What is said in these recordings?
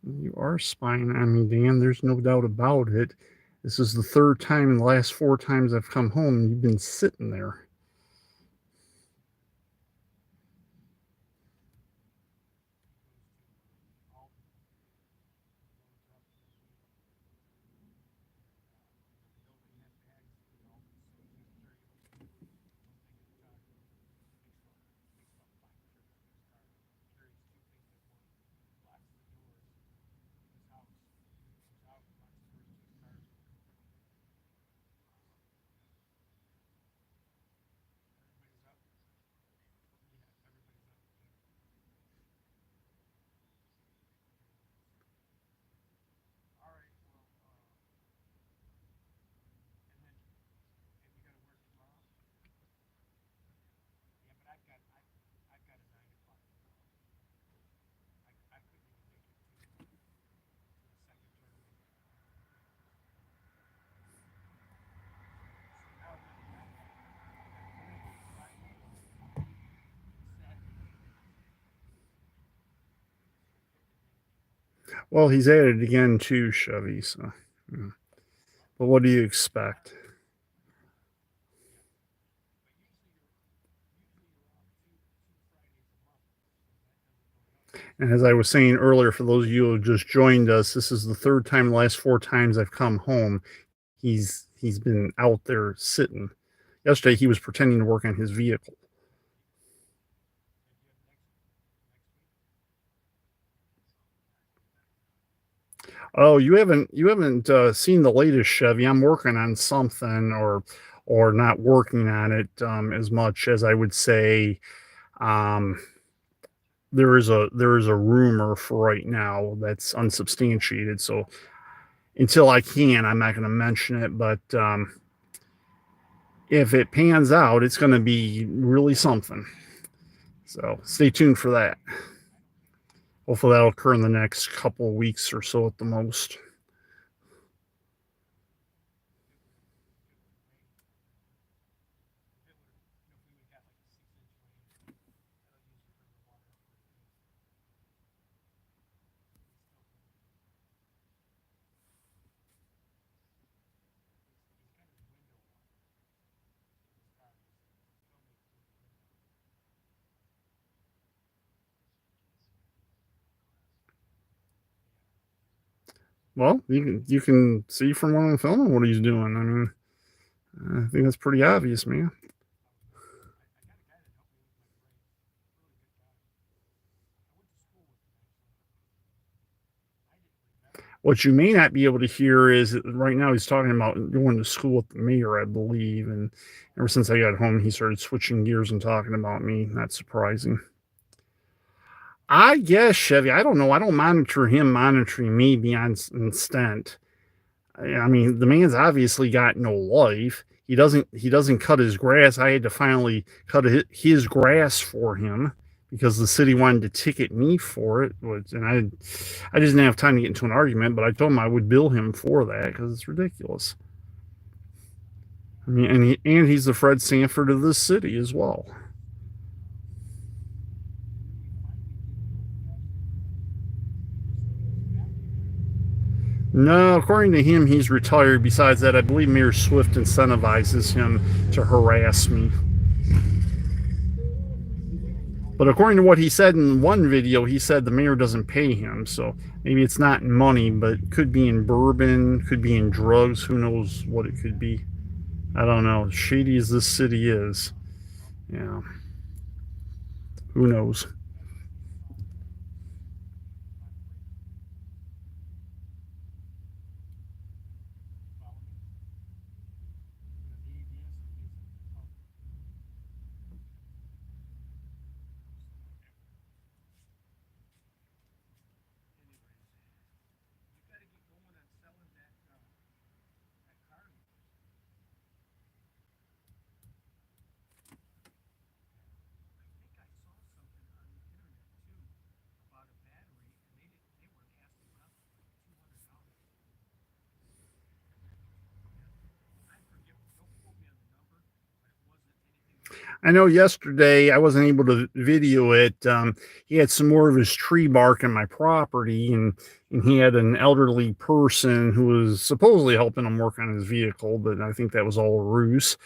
You are spying on me, Dan. There's no doubt about it. This is the third time in the last 4 times I've come home and you've been sitting there. Well, he's at it again too, Chevy. So, yeah. But what do you expect? And as I was saying earlier, for those of you who just joined us, this is the third time in the last 4 times I've come home. He's been out there sitting. Yesterday he was pretending to work on his vehicle. Oh, you haven't seen the latest Chevy. I'm working on something, or not working on it as much as I would say. Um, there is a rumor for right now that's unsubstantiated. So until I can, I'm not going to mention it. But if it pans out, it's going to be really something. So stay tuned for that. Hopefully that'll occur in the next couple of weeks or so at the most. Well, you can see from what I'm filming what he's doing. I mean, I think that's pretty obvious, man. What you may not be able to hear is that right now he's talking about going to school with the mayor, I believe. And ever since I got home, he started switching gears and talking about me. Not surprising. I guess, Chevy, I don't know. I don't monitor him monitoring me beyond extent. I mean, the man's obviously got no life. He doesn't cut his grass. I had to finally cut his grass for him because the city wanted to ticket me for it, and I just didn't have time to get into an argument. But I told him I would bill him for that because it's ridiculous. I mean, and he's the Fred Sanford of this city as well. No, according to him, he's retired. Besides that, I believe Mayor Swift incentivizes him to harass me. But according to what he said in one video, he said the mayor doesn't pay him. So maybe it's not in money, but could be in bourbon, could be in drugs. Who knows what it could be? I don't know. Shady as this city is, yeah, who knows? I know yesterday I wasn't able to video it. He had some more of his tree bark on my property, and he had an elderly person who was supposedly helping him work on his vehicle, but I think that was all a ruse.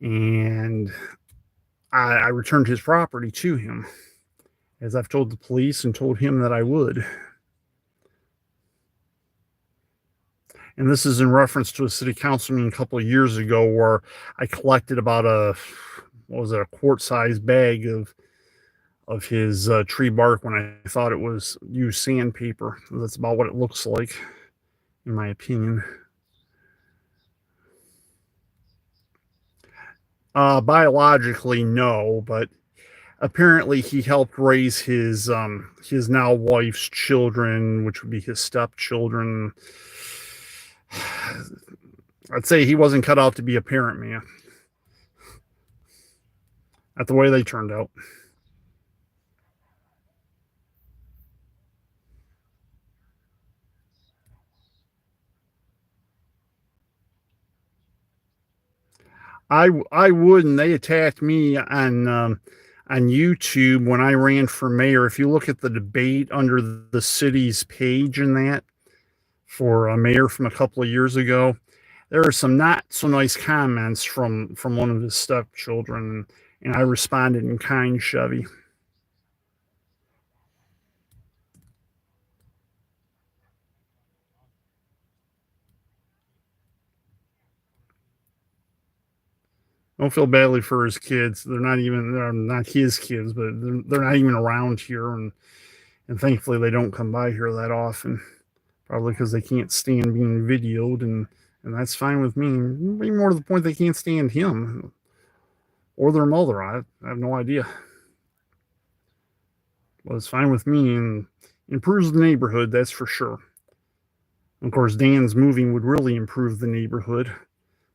And I returned his property to him, as I've told the police and told him that I would. And this is in reference to a city council meeting a couple of years ago where I collected about what was it, a quart size bag of his tree bark when I thought it was used sandpaper. That's about what it looks like, in my opinion. Biologically, no, but apparently he helped raise his now wife's children, which would be his stepchildren. I'd say he wasn't cut out to be a parent, man. Not the way they turned out. I would, and they attacked me on YouTube when I ran for mayor. If you look at the debate under the city's page in that for a mayor from a couple of years ago, there are some not so nice comments from one of his stepchildren, and I responded in kind, Chevy. Don't feel badly for his kids. They're not his kids, but they're not even around here, and thankfully they don't come by here that often. Probably because they can't stand being videoed, and that's fine with me. Maybe more to the point, they can't stand him or their mother. I have no idea. But it's fine with me and improves the neighborhood, that's for sure. Of course, Dan's moving would really improve the neighborhood,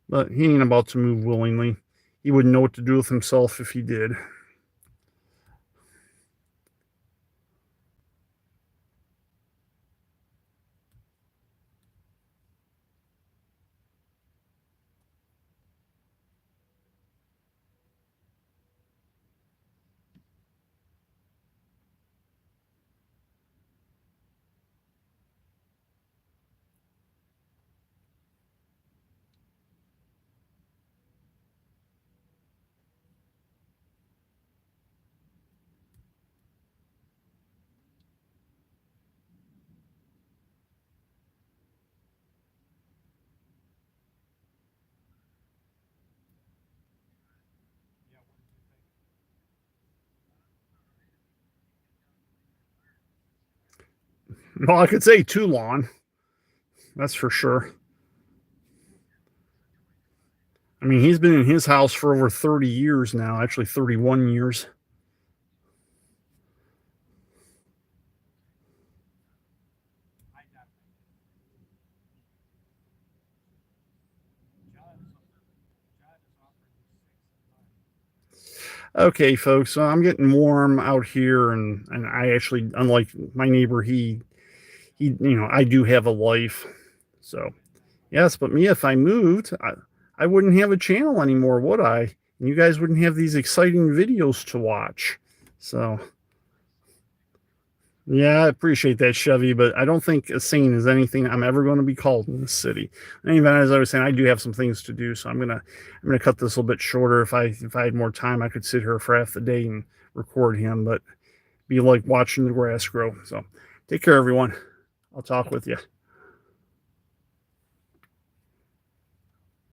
but he ain't about to move willingly. He wouldn't know what to do with himself if he did. Well, I could say too long, that's for sure. I mean, he's been in his house for over 30 years now, actually 31 years. Okay, folks, so I'm getting warm out here, and I actually, unlike my neighbor, I do have a life. So, yes, but me, if I moved, I wouldn't have a channel anymore, would I? And you guys wouldn't have these exciting videos to watch. So, yeah, I appreciate that, Chevy, but I don't think a sane is anything I'm ever going to be called in this city. And even as I was saying, I do have some things to do, so I'm gonna cut this a little bit shorter. If I had more time, I could sit here for half the day and record him, but be like watching the grass grow. So, take care, everyone. I'll talk with you.